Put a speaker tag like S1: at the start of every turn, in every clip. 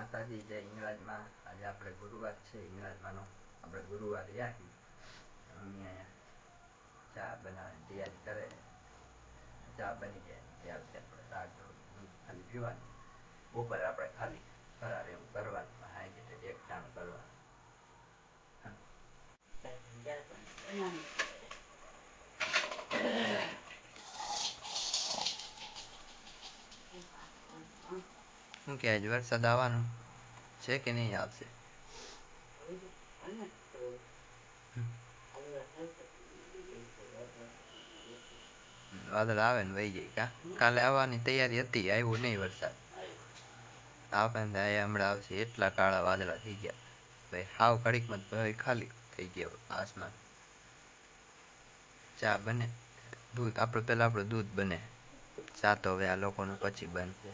S1: માતાજી જય ઇંગ્રાજમાં. આજે આપણે ગુરુવાર છે ઇંગ્રાજમાંનો. આપણે ગુરુવાર રહ્યા છીએ. મમ્મી અહીંયા ચા બનાવવાની તૈયારી કરે. ચા બની જાય ત્યારથી આપણે શાક દૂધ ખાલી પીવાનું. બપોરે આપણે ખાલી ફરાર એવું કરવાનું. હા રીતે એક ટાણું કરવાનું. શું કે આજ વરસાદ આવવાનો છે કે નહીં આવશે? વાદળ આવે ને વહી જાય કા. કાલે આવવાની તૈયારી હતી, આવ્યો નહીં વરસાદ. આપણને હમણાં આવશે એટલા કાળા વાદળા થઈ ગયા. ભાઈ હાવ ઘડીકમાં ભાઈ ખાલી થઈ ગયો આસમાન. ચા બને દૂધ આપણે પેલા આપણું દૂધ બને. ચા તો હવે આ લોકોનું પછી બનશે.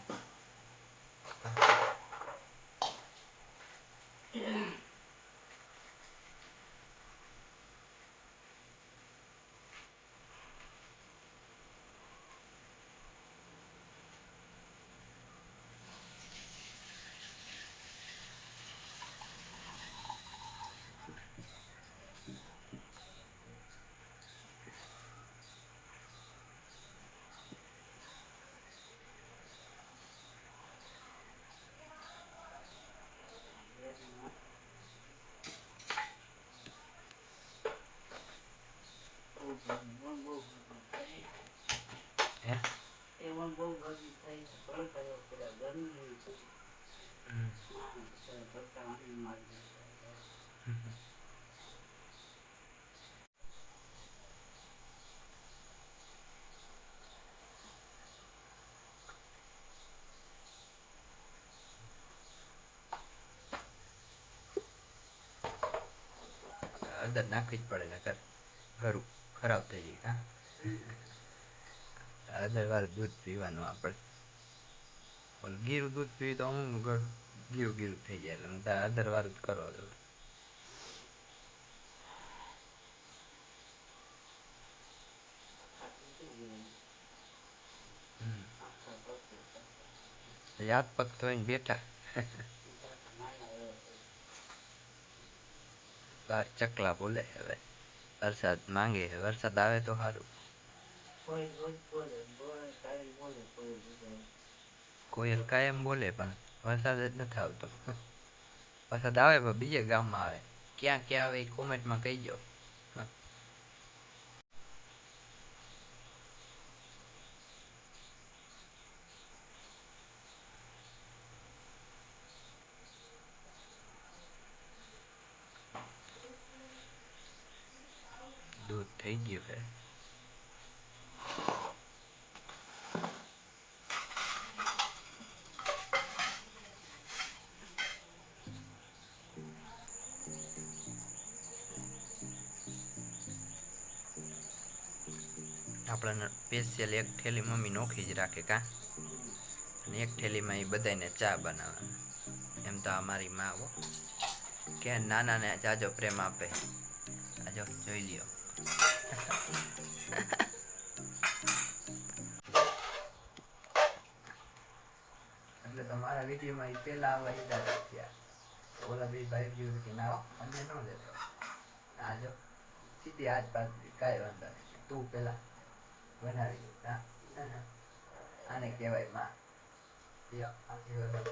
S1: હે એમાં બહુ ગરમી થઈ ગરમી અંદર નાખવી જ પડે નકર ઘરું ખરાબ થઈ જાય. હા અંદર વાળું દૂધ પીવાનું આપણે. ગીરું દૂધ પીવી તો હું ગીરું ગીરું થઈ જાય એટલે અંદર વાળું જ કરો. યાદ પગ ધોઈને બેઠા. બાર ચકલા બોલે હવે વરસાદ માંગે. વરસાદ આવે તો સારું. કોયલ કાયમ બોલે પણ વરસાદ જ નથી આવતો. વરસાદ આવે પણ બીજે ગામમાં આવે. ક્યાં ક્યાં આવે એ કોમેન્ટમાં કહીજો. દૂધ થઈ ગયું છે. આપણને સ્પેશિયલ એક થેલી મમ્મી નોખી જ રાખે કા. અને એક થેલીમાં એ બધાને ચા બનાવવાનું. એમ તો અમારી માં હો કે નાનાને જાજો પ્રેમ આપે. આ જો જોઈ લ્યો. એટલે તમારા વિડીયોમાં પેલા આવવા દીધા થયા. ઓલા બે ભાઈ ગયું કે ના મને ન દેતો. આ જો સીધી હાથ પાડી કાંઈ વાંધો નહીં તું પેલા બનાવી દે. આને કહેવાય માં. લ્યો આશીર્વાદ.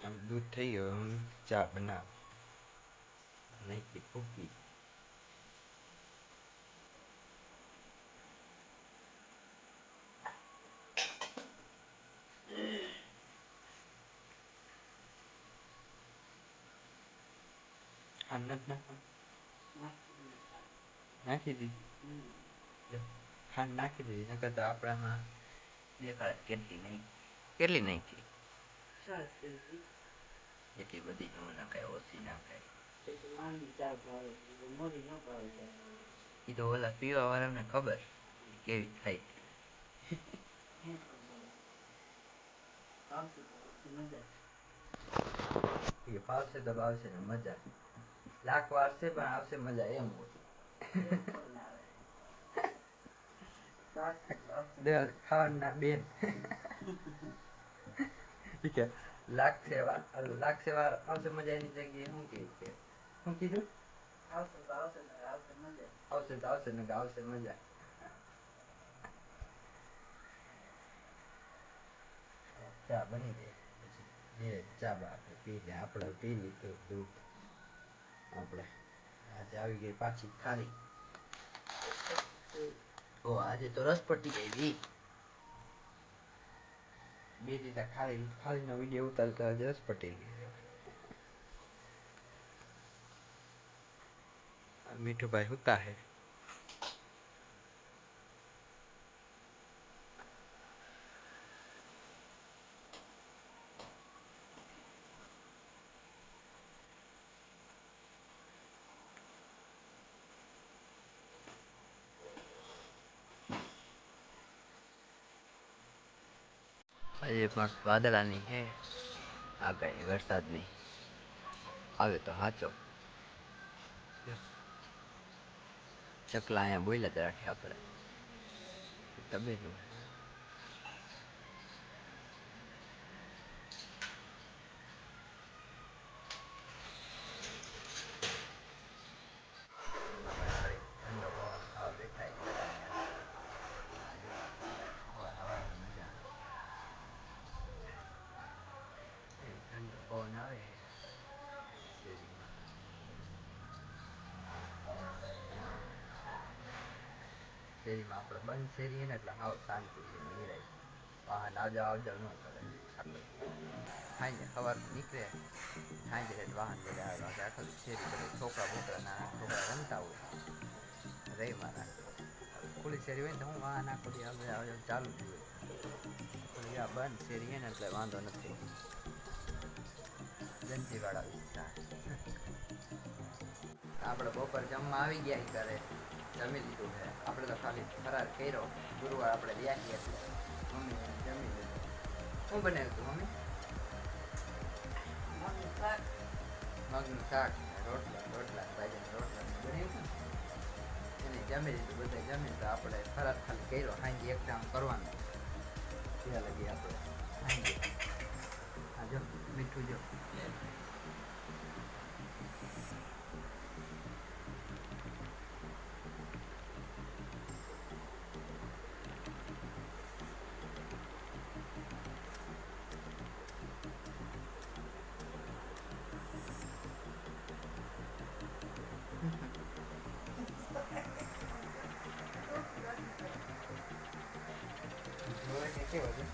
S1: આમ દૂધ થઈ ગયું. ચા બનાવ નહીં ફૂકી. ખાંડ નાખી દીધી. ખાંડ નાખી દીધી નકર તો આપણામાં દેખાડે કેટલી નહીં. કેટલી નાખી? એટલી બધી ન નખાય ઓછી નખાય. એ તો ઓલા પીવા વાળાને ખબર કેવી થાય. એ ફાવશે તો ભાવશે ને મજા. લાખ વારશે પણ આવશે મજા એમ હોય. ખાવાના બેન ઠીક છે. લાખ સેવા આવશે મજા એની જગ્યાએ શું કે શું કીધું આવશે તો આવશે ને આવશે મજા. ચા બની ગઈ પછી ચા આપણે પી લે આપણે પી લીધું દૂધ આપણે આજે આવી ગઈ પાછી ખારી. ઓ આજે તો રસ પટી ગઈ બે રીતે ખારી નો વિડીયો ઉતારતા રસ પટી ગઈ. મીઠુ ભાઈ હુતા હે. આજે પણ વાદળાની હે આગાહી વરસાદની આવે તો હાચો. ચકલા અહીંયા બોલ્યા જ રાખે આપણે તબેલું. ઠંડો પવન ખાવા બેઠા મજા ઠંડો પવન આવે શેરીમાં. શેરીમાં આપણે બંધ શેરી ને એટલે હાવ શાંતિ છે નિરાઈ વાહન આવજા ન કરે. સાંજે સવારથી નીકળે સાંજે વાહન બધા આખા શેરી કરે છોકરા બોકરા નાના છોકરા રમતા હોય રહીમાં રાખે. ખુલ્લી શેરી હોય ને તો હું વાહન આખો ચાલુ જ હોય. આ બંધ શેરી હે ને એટલે વાંધો નથી. જંજીવાળા વિસ્તાર આપણે બપોર જમવા આવી ગયા ઘરે જમી લીધું છે. આપણે તો ખાલી ફરાર કર્યો ગુરુવાર આપણે વ્યાખી એટલે મમ્મી જમી લીધું. શું બનાવ્યું હતું મમ્મી? મગનું શાક રોટલા ભાઈજાના રોટલા બનાવ્યું એને જમી લીધું. બધા જમી તો આપણે ફરાર ખાલી કર્યો. સાંજે એક કામ કરવાનું ત્યાં લગી આપણે સાંજે હા જો મીઠું જો કેવો છે.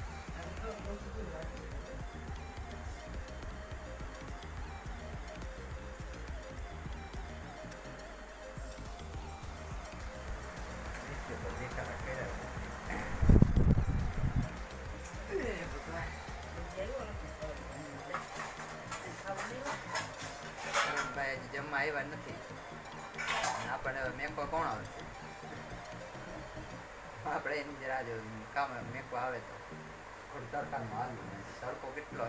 S1: ભાઈ જમવા આવ્યા નથી આપણે મેકો કોણ આવશે આપણે એની જ રાહ જોઈ કામ મેકો આવે તો થોડું તડકામાં હાલવું તડકો કેટલો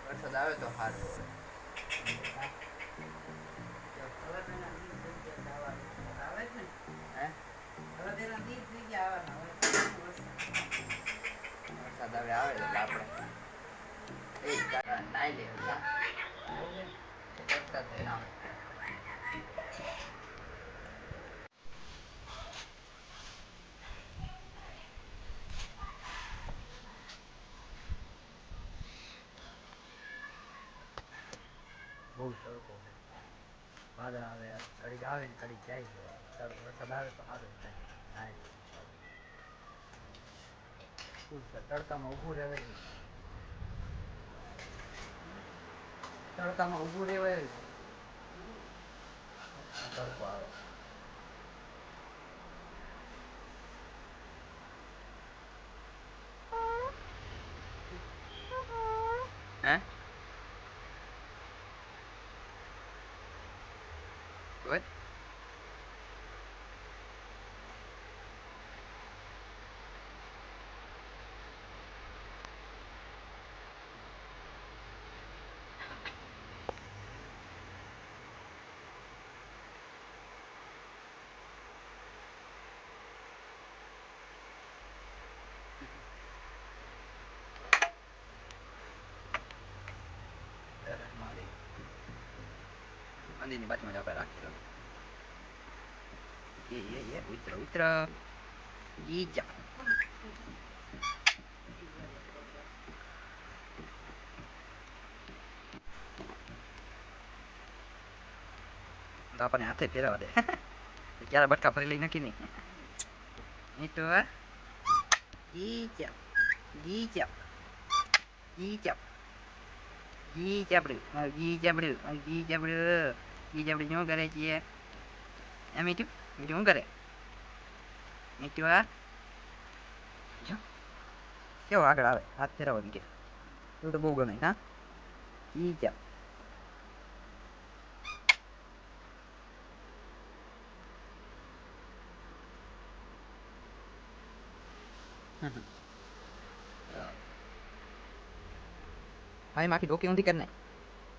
S1: વરસાદ આવે તો સારું હોય. વરસાદ હવે આવે એટલે આપણે નાઈ લે વરસાદ ના આવે. બહુ તડકો છે. વાદળ આવે ઘડીક આવે ને ઘડીક જાય. વરસાદ આવે તો સારું થાય. તડકામાં ઊભું રહેવાય નહીં. તડકામાં ઊભું રહેવાય તડકો આવે. હે what મંદિરની બાજુમાં જ આપણે રાખેલો. ઉતરો ઉતરો ઈ જા. તો આપણને હાથે ફેરવા દે. ક્યારે બટકા ભરી લઈ નાખી નહીં. નહીં તો ઈ જા ઈ જા ઈ જા ઈ ચાબડું ઈ ચાબડું ઈ ચાબડું ઈ ચાબડું શું કરે છે? આ મીઠું મીઠું શું કરે? મીઠું આ કેવો આગળ આવે હાથ ફેરવો કે તું તો બહુ ગમે હા ઈ ચા. હા એમ આખી ડોકી ઊંધી કરી નાખ.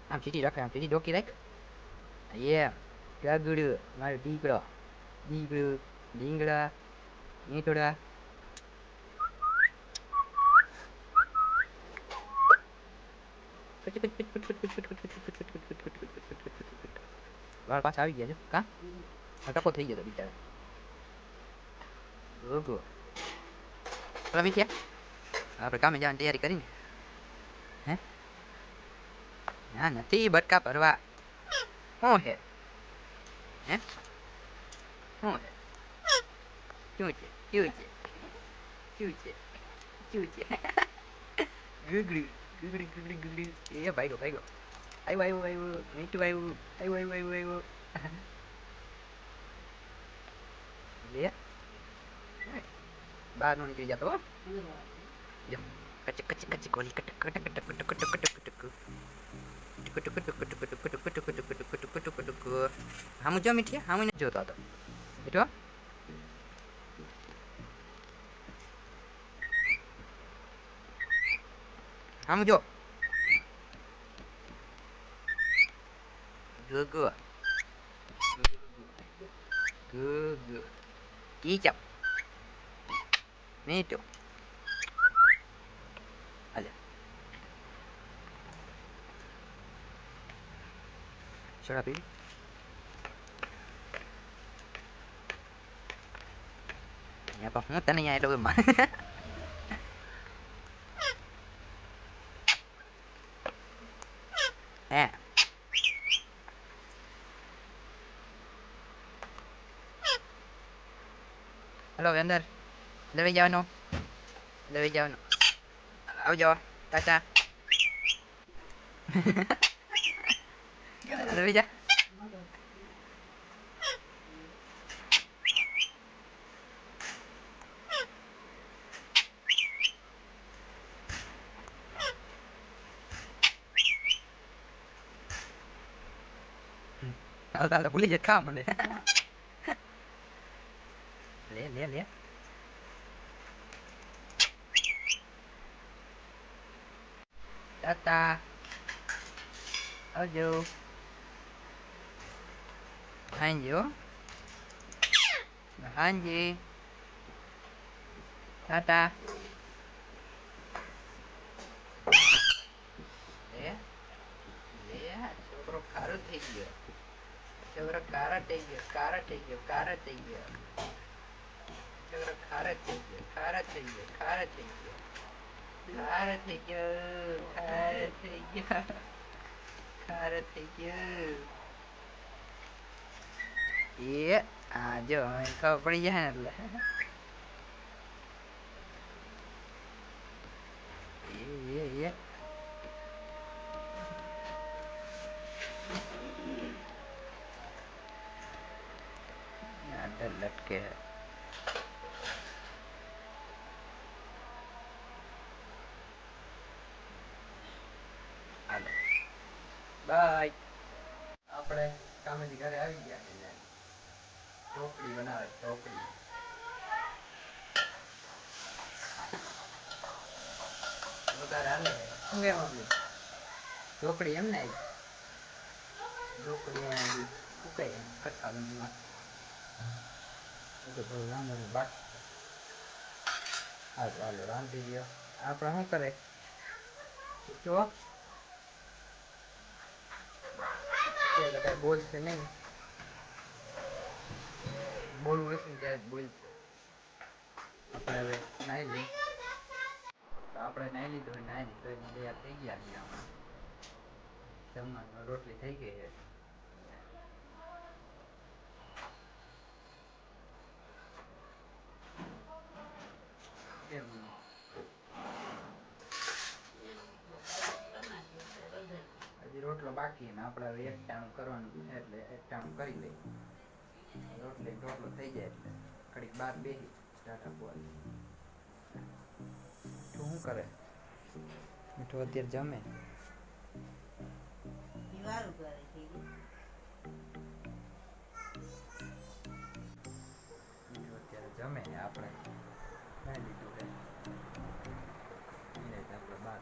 S1: આમ ચીટી રાખ, આમ ચીટી ડોકી રાખ. ગગડું મારો દીકરો દીકડું ડીંગડા ઈંટડા. વાળ પાછા આવી ગયા છે કા ટકો થઈ ગયો બિચારા. ઓગો રમી ગયા આપણે કામે જવાની તૈયારી કરીને. હે ના નથી બટકા ભરવા. શું છે હે શું છે શું છે શું છે શું છે શું છે? ગુગડી ગુગડી ગુગડી ગુગડી એ ભાઈગો ભાઈગો. આવ્યો આવ્યો આવ્યો મીઠું આવ્યું આવ્યો આવ્યો આવ્યો આવ્યો. લે બહાર નો નીકળી જતો. જો કચક કચક કચક ઓલી કટક કટક કટક કટક કટક કટક. હામું જો મીઠિયા હામું નથી જોતો હતો મીઠો. હામું જો ગુગુ ગુગુ ઈ ચાપ મીઠું. અલે સોડા પીવી અહીંયા પણ હું તને અહીંયા એટલું મારે. હે હલો અંદર લઈ જવાનો લઈ જવાનો. આવજો ટાટા. લઈ જા હાલ ભૂલી જાય ખા મને. લે લે લે ટાટા આવજો. હાંજી હો હાંજી ટાટા. લે લે છોકરો ખારો થઈ ગયો. છોકરો ખારા થઈ ગયો ખારા થઈ ગયો ખારા થઈ ગયો. છોકરો ખારા થઈ ગયો ખારા થઈ ગયો ખારા થઈ ગયો ખારા થઈ ગયો ખારા થઈ ગયો ખારા થઈ ગયો. એ હા જો ખબર પડી જાય ને એટલે લટકે. હાલો બાય. આપણે કામેથી ઘરે આવી ગયા છે. ઢોકળી બનાવે ઢોકળી. શું કેમ આપલી ઢોકળી એમ ને ઢોકળી શું કહે કટકા રાંધવાનું બાકી. હાલો હાલો રાંધી ગયો આપણે શું કરે જો અત્યારે કઈ બોલશે નહીં, બોલવું હશે ને ત્યારે જ બોલશે. આપણે હવે નાહી લઈએ. આપણે નાહી લીધું, તૈયાર થઈ ગયા છીએ. હમણાં જમવાનું રોટલી થઈ ગઈ છે. કેમ હજી રોટલો બાકી ને આપણે હવે એક ટાણું કરવાનું છે, એટલે એક ટાણું કરી લઈ. રોટલો થઈ જાય એટલે ઘડીક બહાર બેસી ટાટા પોવાલી. શું કરે મીઠું? અત્યારે જમે જમે આપણે ખાઈ લીધું છે. આપણે બહાર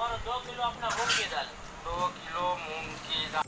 S2: और 2 किलो अपना मूंग की दाल, 2 किलो मूंग की दाल.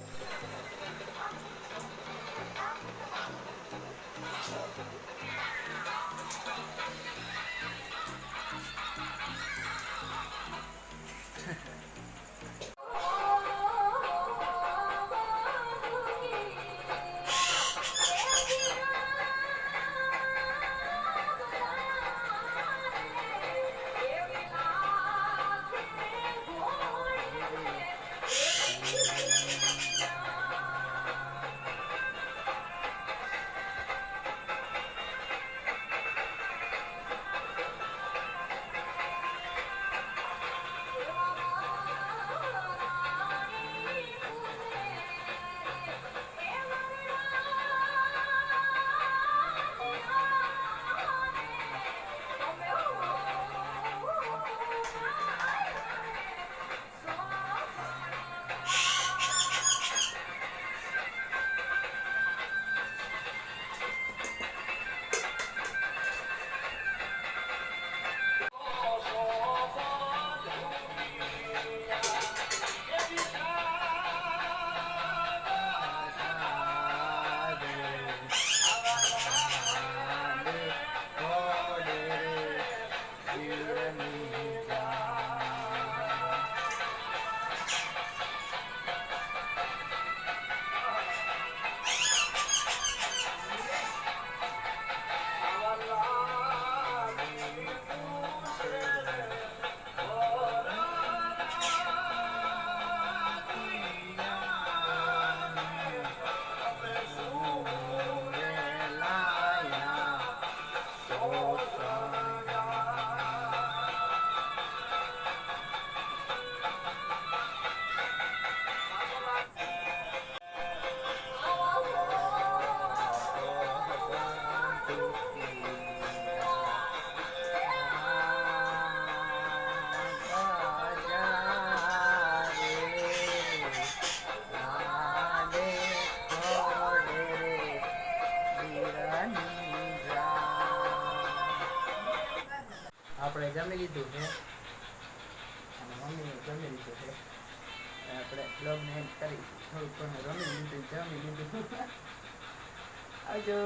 S1: આપણે જમી લીધું છે અને મમ્મીએ જમી લીધું છે. આપણે બ્લોગને એન્ડ કરી થોડુંક ઘણું રમી લીધું, જમી લીધું. આવજો.